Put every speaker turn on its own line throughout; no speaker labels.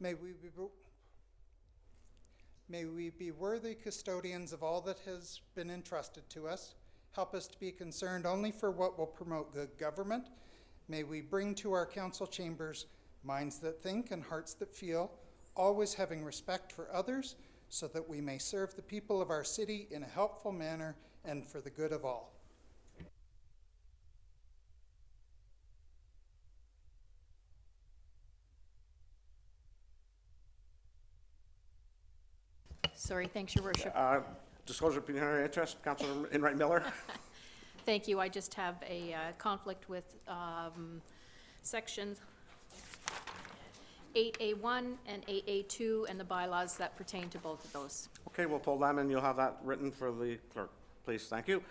May we be worthy custodians of all that has been entrusted to us. Help us to be concerned only for what will promote good government. May we bring to our council chambers minds that think and hearts that feel, always having respect for others, so that we may serve the people of our city in a helpful manner and for the good of all.
Sorry, thanks, Your Worship.
Disclosure of pecuniary interest, Councillor Enright-Miller.
Thank you. I just have a conflict with sections 8A1 and 8A2 and the bylaws that pertain to both of those.
Okay, we'll pull them and you'll have that written for the clerk, please. Thank you.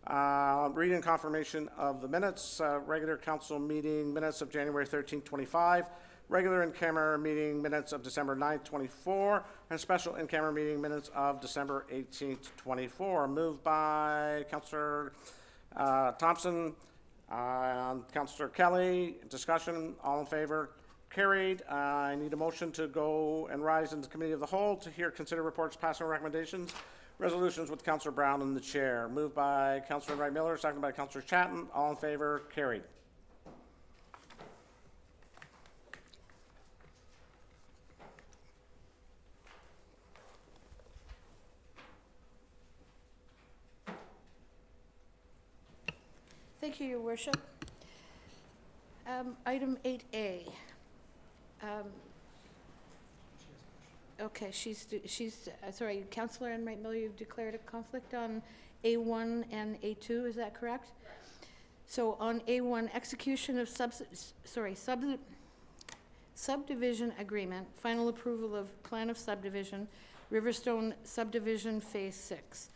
Reading and confirmation of the minutes, regular council meeting minutes of January 13, 25, regular in-camera meeting minutes of December 9th, 24, and special in-camera meeting minutes of December 18th, 24. Moved by Councillor Thompson, Councillor Kelly. Discussion, all in favor? Carried. I need a motion to go and rise into committee of the whole to hear, consider reports, passing recommendations, resolutions with Councillor Brown in the chair. Moved by Councillor Enright-Miller, seconded by Councillor Chatton. All in favor? Carried.
Thank you, Your Worship. Item 8A. Okay, sorry, Councillor Enright-Miller, you've declared a conflict on A1 and A2, is that correct? So on A1, execution of subdivision agreement, final approval of plan of subdivision, Riverstone Subdivision Phase 6.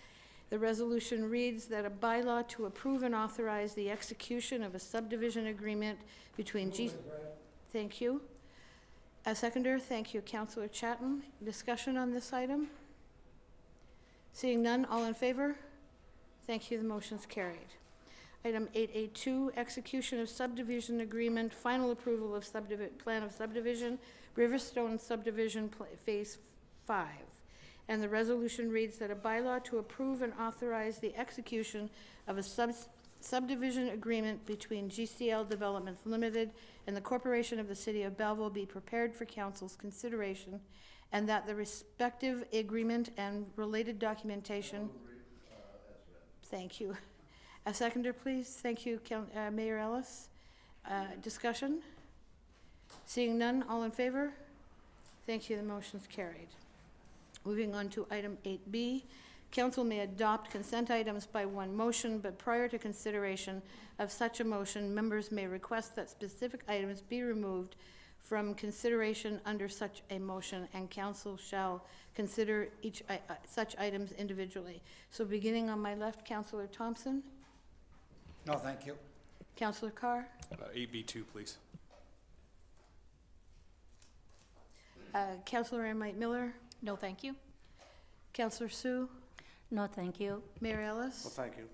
The resolution reads that a bylaw to approve and authorize the execution of a subdivision agreement between Thank you. A seconder, thank you, Councillor Chatton. Discussion on this item? Seeing none, all in favor? Thank you, the motion's carried. Item 8A2, execution of subdivision agreement, final approval of plan of subdivision, Riverstone Subdivision Phase 5. And the resolution reads that a bylaw to approve and authorize the execution of a subdivision agreement between GCL Developments Limited and the Corporation of the City of Belleville be prepared for Council's consideration, and that the respective agreement and related documentation. Thank you. A seconder, please. Thank you, Mayor Ellis. Discussion? Seeing none, all in favor? Thank you, the motion's carried. Moving on to item 8B, Council may adopt consent items by one motion, but prior to consideration of such a motion, members may request that specific items be removed from consideration under such a motion, and Council shall consider each such items individually. So beginning on my left, Councillor Thompson.
No, thank you.
Councillor Carr.
8B2, please.
Councillor Enright-Miller.
No, thank you.
Councillor Sue.
No, thank you.
Mayor Ellis.
Well, thank you.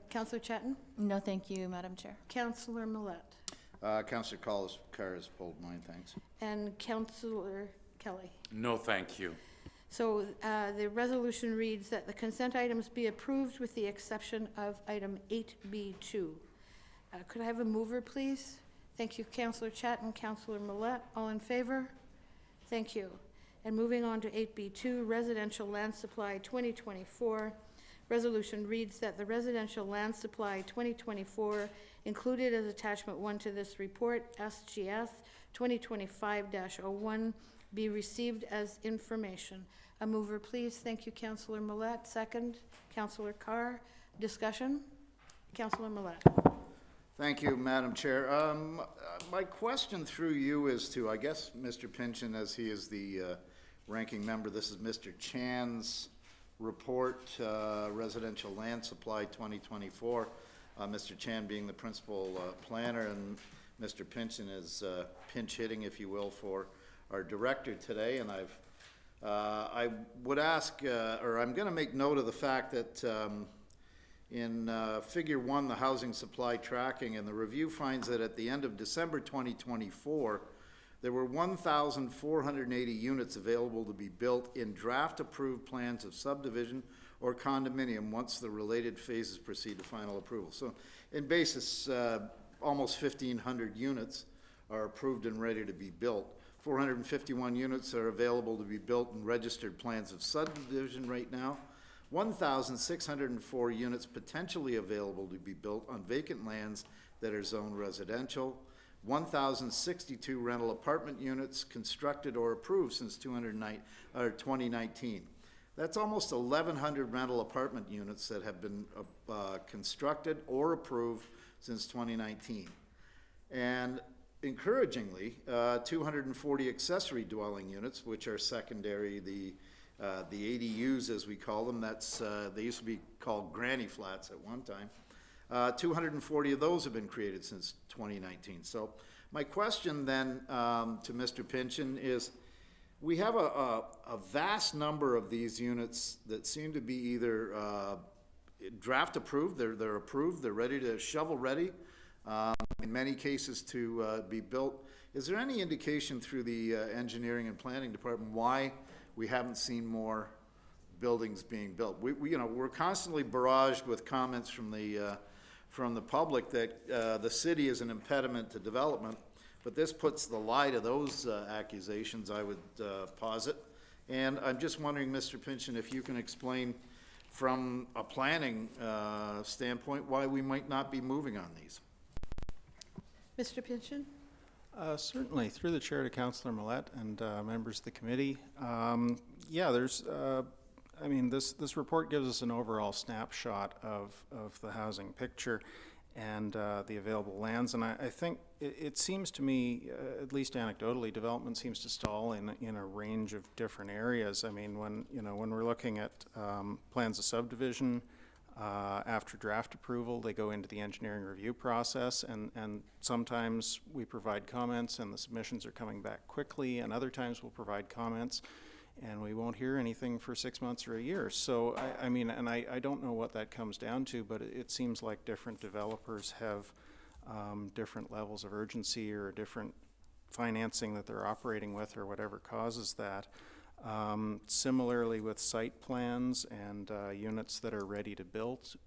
Councillor Chatton.
No, thank you, Madam Chair.
Councillor Millette.
Councillor Carr has pulled mine, thanks.
And Councillor Kelly.
No, thank you.
So the resolution reads that the consent items be approved with the exception of item 8B2. Could I have a mover, please? Thank you, Councillor Chatton, Councillor Millette. All in favor? Thank you. And moving on to 8B2, Residential Land Supply 2024. Resolution reads that the Residential Land Supply 2024, included as attachment 1 to this report, SGS 2025-01, be received as information. A mover, please. Thank you, Councillor Millette. Second, Councillor Carr. Discussion? Councillor Millette.
Thank you, Madam Chair. My question through you is to, I guess, Mr. Pynchon, as he is the ranking member. This is Mr. Chan's report, Residential Land Supply 2024. Mr. Chan being the principal planner, and Mr. Pynchon is pinch hitting, if you will, for our director today. And I would ask, or I'm going to make note of the fact that in figure 1, the housing supply tracking, and the review finds that at the end of December 2024, there were 1,480 units available to be built in draft-approved plans of subdivision or condominium once the related phases proceed to final approval. So in basis, almost 1,500 units are approved and ready to be built. 451 units are available to be built in registered plans of subdivision right now. 1,604 units potentially available to be built on vacant lands that are zoned residential. 1,062 rental apartment units constructed or approved since 2019. That's almost 1,100 rental apartment units that have been constructed or approved since 2019. And encouragingly, 240 accessory dwelling units, which are secondary, the ADUs as we call them. That's they used to be called granny flats at one time. 240 of those have been created since 2019. So my question then to Mr. Pynchon is, we have a vast number of these units that seem to be either draft approved, they're approved, they're ready to shovel ready, in many cases to be built. Is there any indication through the engineering and planning department why we haven't seen more buildings being built? We're constantly barraged with comments from the public that the city is an impediment to development, but this puts the lie to those accusations, I would posit. And I'm just wondering, Mr. Pynchon, if you can explain from a planning standpoint why we might not be moving on these.
Mr. Pynchon?
Certainly, through the chair to Councillor Millette and members of the committee. Yeah, there's, this report gives us an overall snapshot of the housing picture and the available lands, and I think it seems to me, at least anecdotally, development seems to stall in a range of different areas. I mean, when we're looking at plans of subdivision, after draft approval, they go into the engineering review process, and sometimes we provide comments and the submissions are coming back quickly, and other times we'll provide comments and we won't hear anything for 6 months or a year. So I don't know what that comes down to, but it seems like different developers have different levels of urgency or different financing that they're operating with or whatever causes that. Similarly with site plans and units that are ready to build,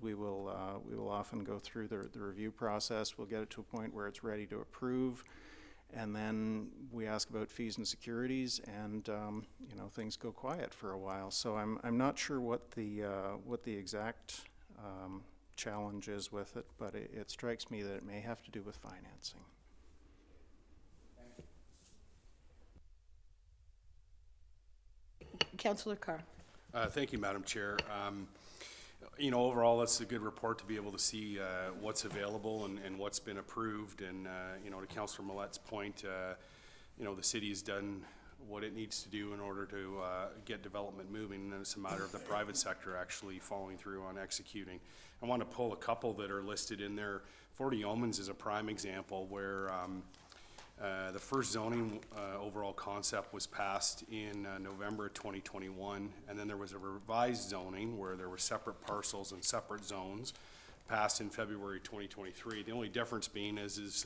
we will often go through the review process. We'll get it to a point where it's ready to approve, and then we ask about fees and securities, and things go quiet for a while. So I'm not sure what the exact challenge is with it, but it strikes me that it may have to do with financing.
Councillor Carr.
Thank you, Madam Chair. Overall, it's a good report to be able to see what's available and what's been approved. And, to Councillor Millette's point, the city has done what it needs to do in order to get development moving, and then it's a matter of the private sector actually following through on executing. I want to pull a couple that are listed in there. 40 Yeomans is a prime example where the first zoning overall concept was passed in November 2021, and then there was a revised zoning where there were separate parcels and separate zones passed in February 2023. The only difference being is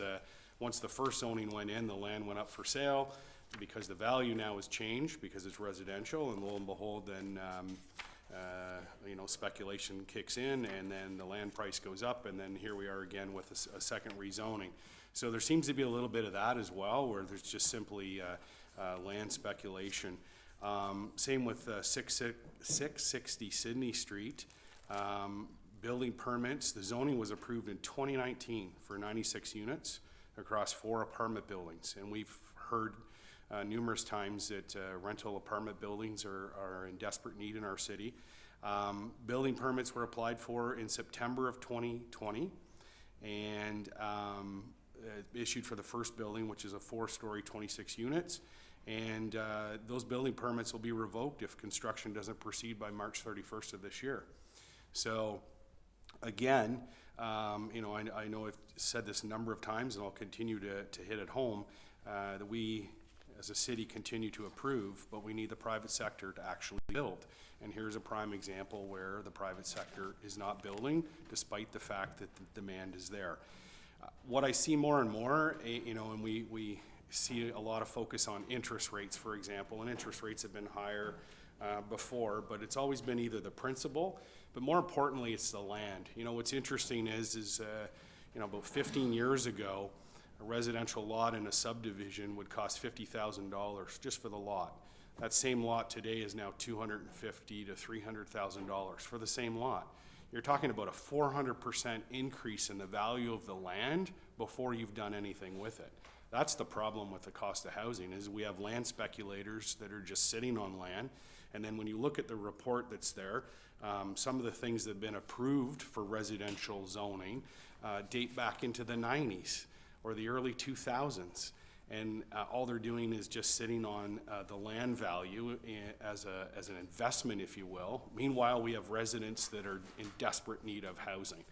once the first zoning went in, the land went up for sale because the value now has changed because it's residential, and lo and behold, then speculation kicks in, and then the land price goes up, and then here we are again with a second rezoning. So there seems to be a little bit of that as well, where there's just simply land speculation. Same with 660 Sydney Street. Building permits, the zoning was approved in 2019 for 96 units across 4 apartment buildings. And we've heard numerous times that rental apartment buildings are in desperate need in our city. Building permits were applied for in September of 2020 and issued for the first building, which is a 4-story, 26 units. And those building permits will be revoked if construction doesn't proceed by March 31st of this year. So again, I know I've said this a number of times, and I'll continue to hit it home, that we as a city continue to approve, but we need the private sector to actually build. And here's a prime example where the private sector is not building despite the fact that the demand is there. What I see more and more, and we see a lot of focus on interest rates, for example, and interest rates have been higher before, but it's always been either the principal, but more importantly, it's the land. You know, what's interesting is you know, about 15 years ago, a residential lot in a subdivision would cost $50,000 just for the lot. That same lot today is now $250,000 to $300,000 for the same lot. You're talking about a 400% increase in the value of the land before you've done anything with it. That's the problem with the cost of housing, is we have land speculators that are just sitting on land. And then when you look at the report that's there, some of the things that have been approved for residential zoning date back into the 90s or the early 2000s. And all they're doing is just sitting on the land value as an investment, if you will. Meanwhile, we have residents that are in desperate need of housing.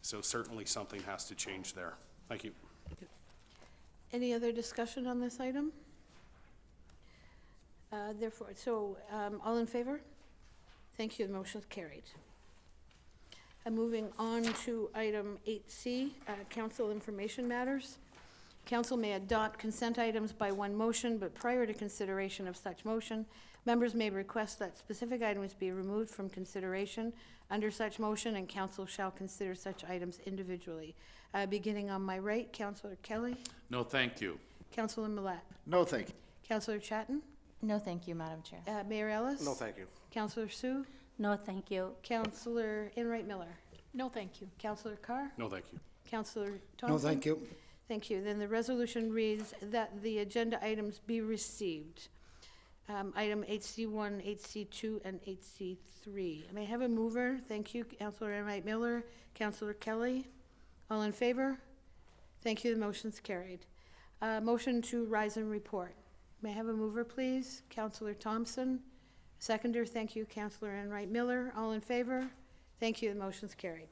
So certainly something has to change there. Thank you.
Any other discussion on this item? All in favor? Thank you, the motion is carried. Moving on to item 8C, council information matters. Council may adopt consent items by one motion, but prior to consideration of such motion, members may request that specific items be removed from consideration under such motion, and council shall consider such items individually. Beginning on my right, Councillor Kelly.
No, thank you.
Councillor Millet.
No, thank you.
Councillor Chatton.
No, thank you, Madam Chair.
Mayor Ellis.
No, thank you.
Councillor Sue.
No, thank you.
Councillor Enright-Miller.
No, thank you.
Councillor Carr.
No, thank you.
Councillor Thompson.
No, thank you.
Thank you. Then the resolution reads that the agenda items be received. Item 8C1, 8C2, and 8C3. May I have a mover? Thank you. Councillor Enright-Miller. Councillor Kelly. All in favor? Thank you. The motion's carried. Motion to rise and report. May I have a mover, please? Councillor Thompson. Seconder, thank you. Councillor Enright-Miller. All in favor? Thank you. The motion's carried.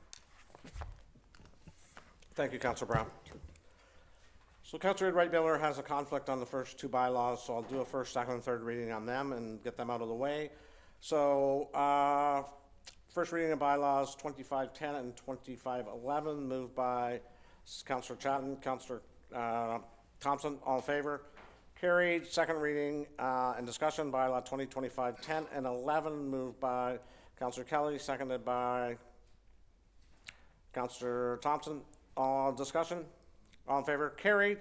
Thank you, Councillor Brown. So Councillor Enright-Miller has a conflict on the first two bylaws, so I'll do a first, second, and third reading on them and get them out of the way. So, first reading of bylaws 2510 and 2511, moved by Councillor Chatton, Councillor Thompson, all in favor. Carried. Second reading and discussion, bylaw 2025 10 and 11, moved by Councillor Kelly, seconded by Councillor Thompson. All discussion? All in favor? Carried.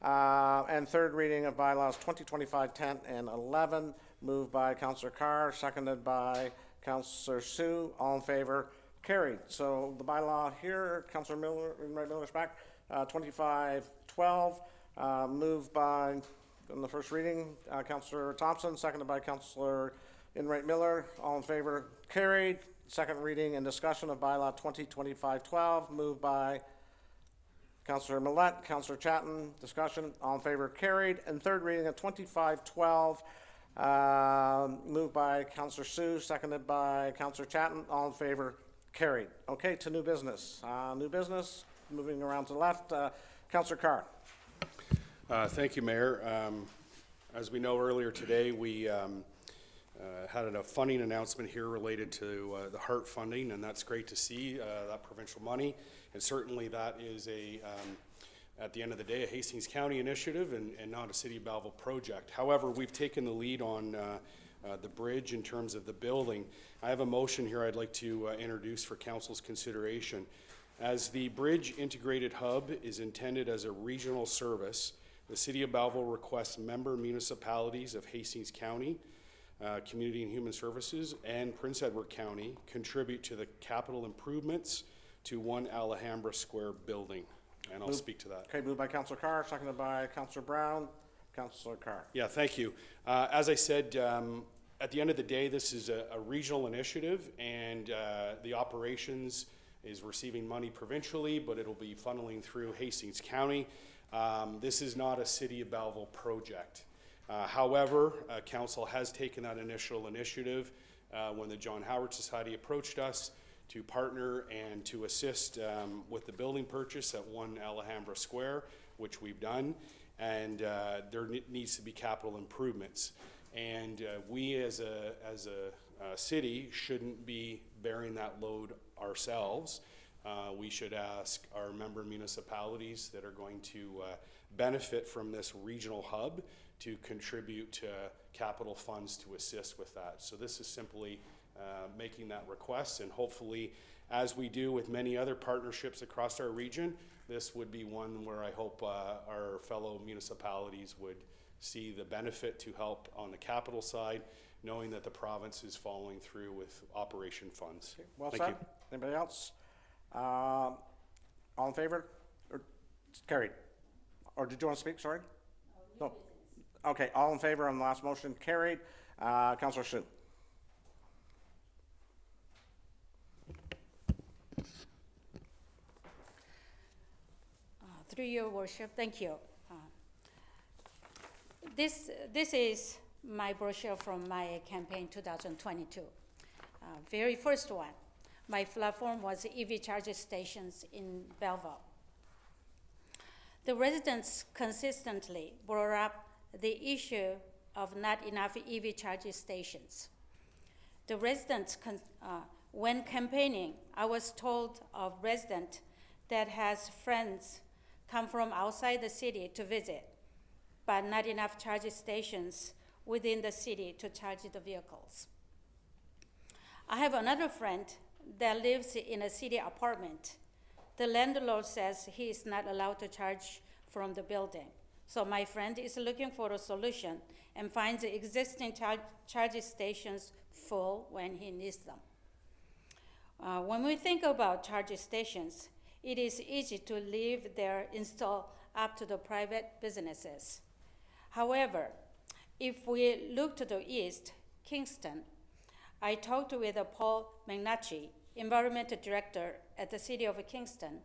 And third reading of bylaws 2025 10 and 11, moved by Councillor Carr, seconded by Councillor Sue. All in favor? Carried. So the bylaw here, Councillor Enright-Miller's back, 2512, moved by, in the first reading, Councillor Thompson, seconded by Councillor Enright-Miller. All in favor? Carried. Second reading and discussion of bylaw 2025-12, moved by Councillor Millet, Councillor Chatton. Discussion. All in favor? Carried. And third reading of 2512, moved by Councillor Sue, seconded by Councillor Chatton. All in favor? Carried. Okay, to new business. New business, moving around to the left. Councillor Carr.
Thank you, Mayor. As we know, earlier today, we had a funding announcement here related to the HART funding, and that's great to see, that provincial money. And certainly that is at the end of the day, a Hastings County initiative and not a City of Belleville project. However, we've taken the lead on the bridge in terms of the building. I have a motion here I'd like to introduce for Council's consideration. As the Bridge Integrated Hub is intended as a regional service, the City of Belleville requests member municipalities of Hastings County, Community and Human Services, and Prince Edward County contribute to the capital improvements to One Alhambra Square building. And I'll speak to that.
Okay, moved by Councillor Carr, seconded by Councillor Brown. Councillor Carr.
Yeah, thank you. As I said, at the end of the day, this is a regional initiative, and the operations is receiving money provincially, but it'll be funneling through Hastings County. This is not a City of Belleville project. However, Council has taken that initial initiative when the John Howard Society approached us to partner and to assist with the building purchase at One Alhambra Square, which we've done, and there needs to be capital improvements. And we as a city shouldn't be bearing that load ourselves. We should ask our member municipalities that are going to benefit from this regional hub to contribute capital funds to assist with that. So this is simply making that request, and hopefully, as we do with many other partnerships across our region, this would be one where I hope our fellow municipalities would see the benefit to help on the capital side, knowing that the province is following through with operation funds.
Okay, well
Thank
said.
you.
Anybody else? All in favor? Or carried? Or did you want to speak? Sorry? No. Okay, all in favor on the last motion? Carried. Councillor Shu.
Through your worship, thank you. This is my brochure from my campaign 2022. Very first one, my platform was EV charging stations in Belleville. The residents consistently brought up the issue of not enough EV charging stations. The residents, when campaigning, I was told of resident that has friends come from outside the city to visit, but not enough charging stations within the city to charge the vehicles. I have another friend that lives in a city apartment. The landlord says he is not allowed to charge from the building. So my friend is looking for a solution and finds the existing charging stations full when he needs them. When we think about charging stations, it is easy to leave their install up to the private businesses. However, if we look to the east, Kingston, I talked with Paul McNatchy, Environmental Director at the City of Kingston,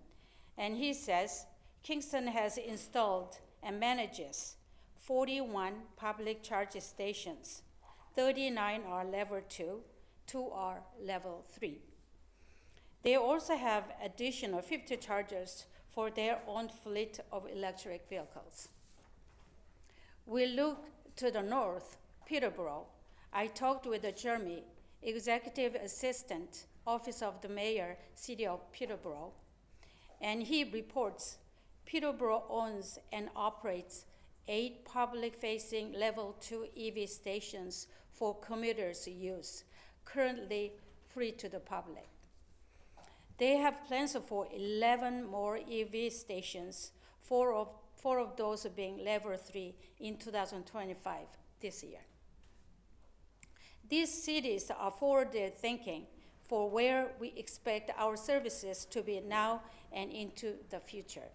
and he says Kingston has installed and manages 41 public charging stations. 39 are level 2, 2 are level 3. They also have additional 50 chargers for their own fleet of electric vehicles. We look to the north, Peterborough. I talked with Jeremy, Executive Assistant, Office of the Mayor, City of Peterborough, and he reports Peterborough owns and operates 8 public-facing level 2 EV stations for commuters' use, currently free to the public. They have plans for 11 more EV stations, four of those being level 3 in 2025, this year. These cities are forward thinking for where we expect our services to be now and into the future.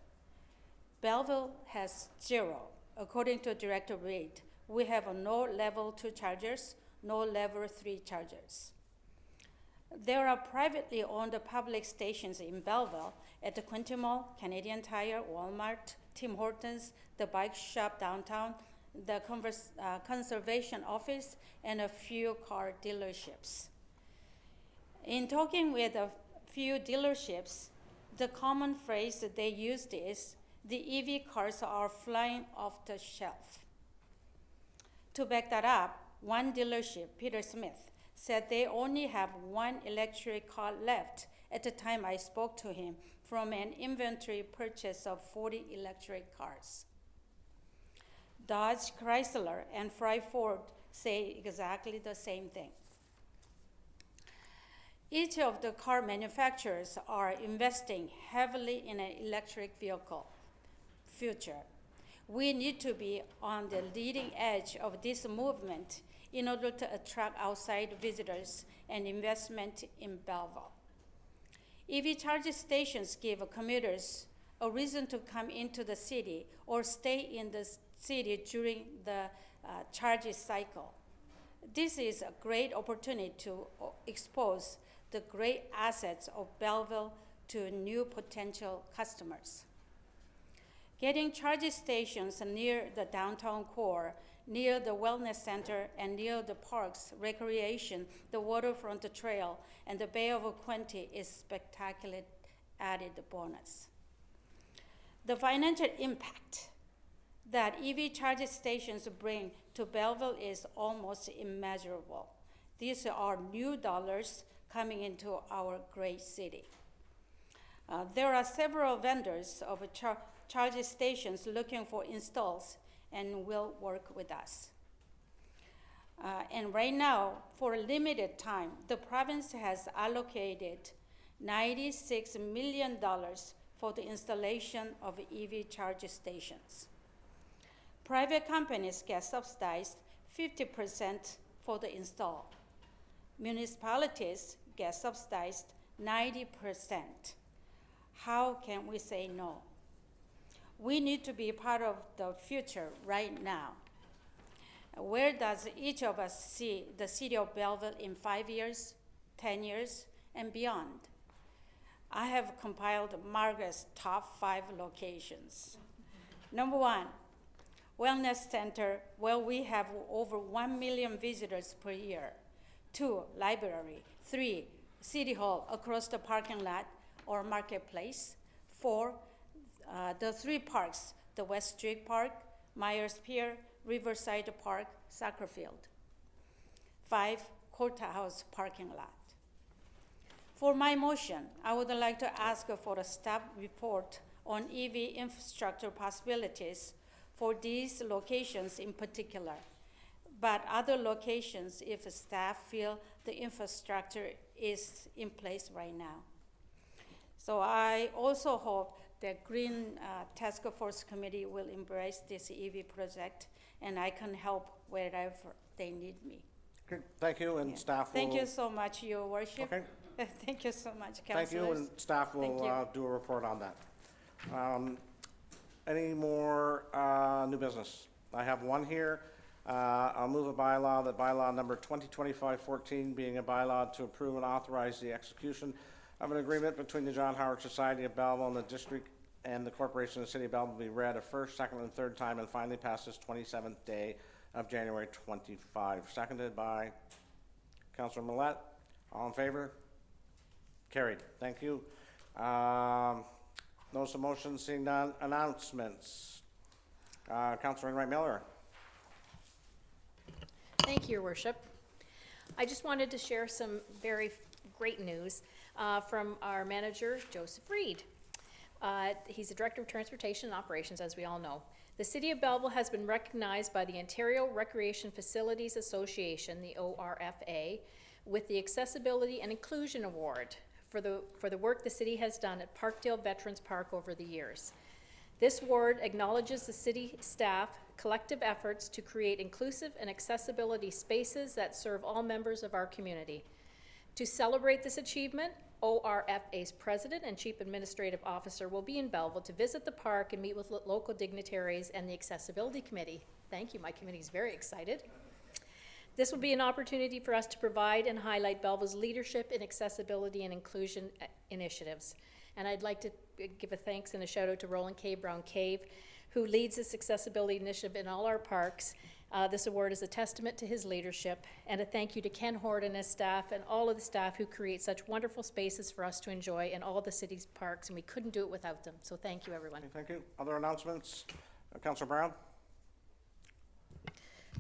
Belleville has 0. According to Director Reid, we have no level 2 chargers, no level 3 chargers. There are privately owned public stations in Belleville at the Quinty Mall, Canadian Tire, Walmart, Tim Hortons, the bike shop downtown, the conservation office, and a few car dealerships. In talking with a few dealerships, the common phrase that they used is, the EV cars are flying off the shelf. To back that up, one dealership, Peter Smith, said they only have 1 electric car left at the time I spoke to him from an inventory purchase of 40 electric cars. Dodge, Chrysler, and Fry Ford say exactly the same thing. Each of the car manufacturers are investing heavily in an electric vehicle future. We need to be on the leading edge of this movement in order to attract outside visitors and investment in Belleville. EV charging stations give commuters a reason to come into the city or stay in the city during the charging cycle. This is a great opportunity to expose the great assets of Belleville to new potential customers. Getting charging stations near the downtown core, near the wellness center, and near the parks, recreation, the waterfront trail, and the Bay of Quinte is spectacular added bonus. The financial impact that EV charging stations bring to Belleville is almost immeasurable. These are new dollars coming into our great city. There are several vendors of charging stations looking for installs and will work with us. And right now, for a limited time, the province has allocated $96 million for the installation of EV charging stations. Private companies get subsidized 50% for the install. Municipalities get subsidized 90%. How can we say no? We need to be part of the future right now. Where does each of us see the city of Belleville in 5 years, 10 years, and beyond? I have compiled Margaret's top 5 locations. Number 1, wellness center where we have over 1 million visitors per year. 2, library. 3, city hall across the parking lot or marketplace. 4, the 3 parks, the West Street Park, Myers Pier, Riverside Park, soccer field. 5, courthouse parking lot. For my motion, I would like to ask for a staff report on EV infrastructure possibilities for these locations in particular, but other locations if staff feel the infrastructure is in place right now. So I also hope the Green Task Force Committee will embrace this EV project, and I can help wherever they need me.
Okay, thank you, and staff will...
Thank you so much, Your Worship.
Okay.
Thank you so much,
Thank you,
councilors.
and staff will do a report on that. Any more new business? I have one here. I'll move a bylaw, that bylaw number 2025-14 being a bylaw to approve and authorize the execution of an agreement between the John Howard Society of Belleville and the district and the corporation of the city of Belleville be read a first, second, and third time and finally passed this 27th day of January 25. Seconded by Councillor Millette. All in favor? Carried. Thank you. Notice of motion, seeing none. Announcements. Councillor Enright-Miller.
Thank you, Your Worship. I just wanted to share some very great news from our manager, Joseph Reed. He's the Director of Transportation and Operations, as we all know. The City of Belleville has been recognized by the Ontario Recreation Facilities Association, the ORFA, with the Accessibility and Inclusion Award for the work the city has done at Parkdale Veterans Park over the years. This award acknowledges the city staff collective efforts to create inclusive and accessibility spaces that serve all members of our community. To celebrate this achievement, ORFA's President and Chief Administrative Officer will be in Belleville to visit the park and meet with local dignitaries and the Accessibility Committee. Thank you, my committee is very excited. This will be an opportunity for us to provide and highlight Belleville's leadership in accessibility and inclusion initiatives. And I'd like to give a thanks and a shout out to Roland K. Brown Cave, who leads this accessibility initiative in all our parks. This award is a testament to his leadership, and a thank you to Ken Horde and his staff and all of the staff who create such wonderful spaces for us to enjoy in all the city's parks, and we couldn't do it without them. So thank you, everyone.
Okay, thank you. Other announcements? Councillor Brown?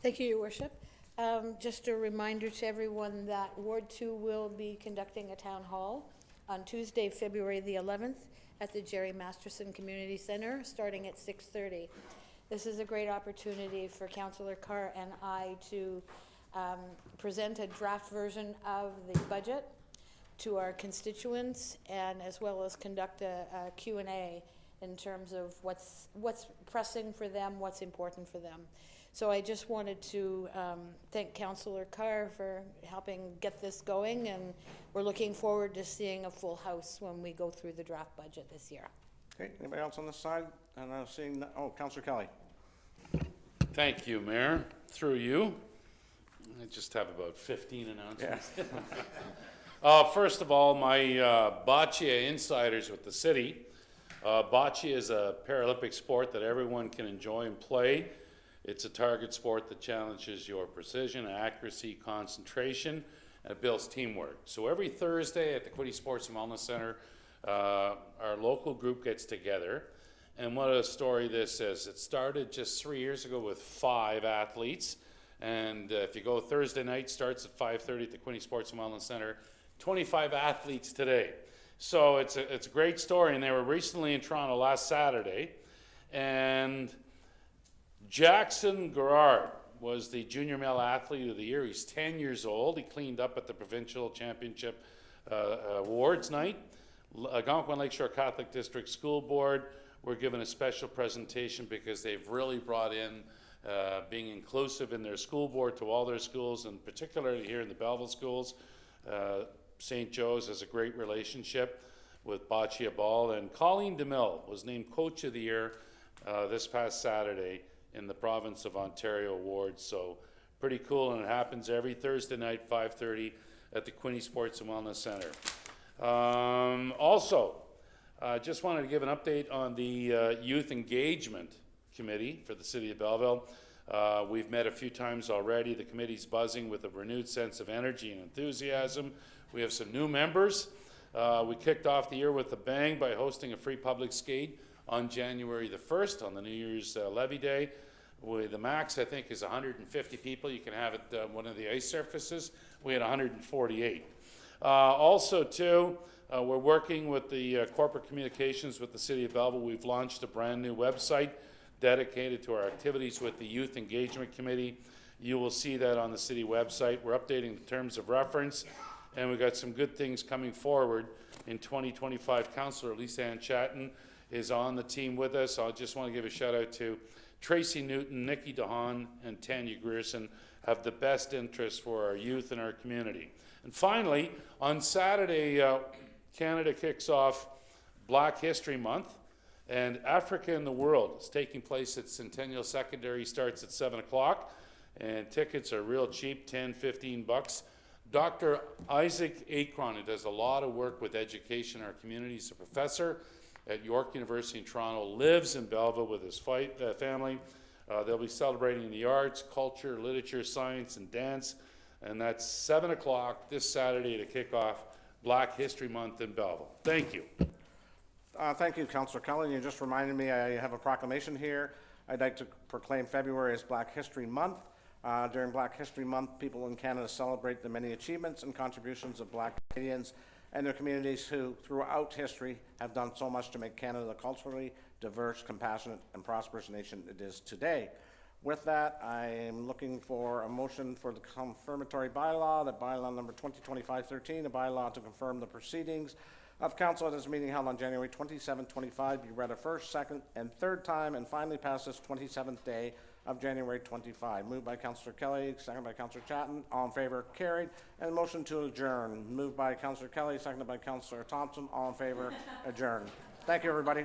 Thank you, Your Worship. Just a reminder to everyone that Ward 2 will be conducting a town hall on Tuesday, February the 11th at the Jerry Masterson Community Center, starting at 6:30. This is a great opportunity for Councillor Carr and I to present a draft version of the budget to our constituents, and as well as conduct a Q&A in terms of what's pressing for them, what's important for them. So I just wanted to thank Councillor Carr for helping get this going, and we're looking forward to seeing a full house when we go through the draft budget this year.
Okay, anybody else on this side? And I'm seeing, Councillor Kelly.
Thank you, Mayor. Through you. I just have about 15 announcements.
Yeah.
First of all, my bocce insiders with the city. Bocce is a Paralympic sport that everyone can enjoy and play. It's a target sport that challenges your precision, accuracy, concentration, and it builds teamwork. So every Thursday at the Quiddy Sports and Wellness Center, our local group gets together. And what a story this is. It started just 3 years ago with 5 athletes. And if you go Thursday night, starts at 5:30 at the Quiddy Sports and Wellness Center, 25 athletes today. So it's a great story, and they were recently in Toronto last Saturday, and Jackson Gerard was the junior male athlete of the year. He's 10 years old. He cleaned up at the provincial championship awards night. Algonquin Lakeshore Catholic District School Board were given a special presentation because they've really brought in being inclusive in their school board to all their schools, and particularly here in the Belleville schools. St. Joe's has a great relationship with bocce ball, and Colleen DeMille was named Coach of the Year this past Saturday in the Province of Ontario Awards. So pretty cool, and it happens every Thursday night, 5:30 at the Quinte Sports and Wellness Center. Also, just wanted to give an update on the Youth Engagement Committee for the City of Belleville. We've met a few times already. The committee's buzzing with a renewed sense of energy and enthusiasm. We have some new members. We kicked off the year with a bang by hosting a free public skate on January the 1st on the New Year's levy day. The max, I think, is 150 people. You can have it one of the ice surfaces. We had 148. Also, too, we're working with the corporate communications with the City of Belleville. We've launched a brand new website dedicated to our activities with the Youth Engagement Committee. You will see that on the city website. We're updating the terms of reference, and we've got some good things coming forward in 2025. Councillor Lisa Ann Chatton is on the team with us. I just want to give a shout out to Tracy Newton, Nikki DeHaan, and Tanya Grierson. Have the best interests for our youth and our community. And finally, on Saturday, Canada kicks off Black History Month, and Africa in the World is taking place at Centennial Secondary. Starts at 7 o'clock, and tickets are real cheap, 10, 15 bucks. Dr. Isaac Akron, who does a lot of work with education in our community, he's a professor at York University in Toronto, lives in Belleville with his family. They'll be celebrating the arts, culture, literature, science, and dance, and that's 7 o'clock this Saturday to kick off Black History Month in Belleville. Thank you.
Thank you, Councillor Cullen. You just reminded me I have a proclamation here. I'd like to proclaim February as Black History Month. During Black History Month, people in Canada celebrate the many achievements and contributions of Black Canadians and their communities who, throughout history, have done so much to make Canada the culturally diverse, compassionate, and prosperous nation it is today. With that, I am looking for a motion for the confirmatory bylaw, that bylaw number 2025-13, a bylaw to confirm the proceedings of council at this meeting held on January 27, 25, be read a first, second, and third time, and finally passed this 27th day of January 25. Moved by Councillor Kelly, seconded by Councillor Chatton. All in favor, carried. And motion to adjourn. Moved by Councillor Kelly, seconded by Councillor Thompson. All in favor, adjourn. Thank you, everybody.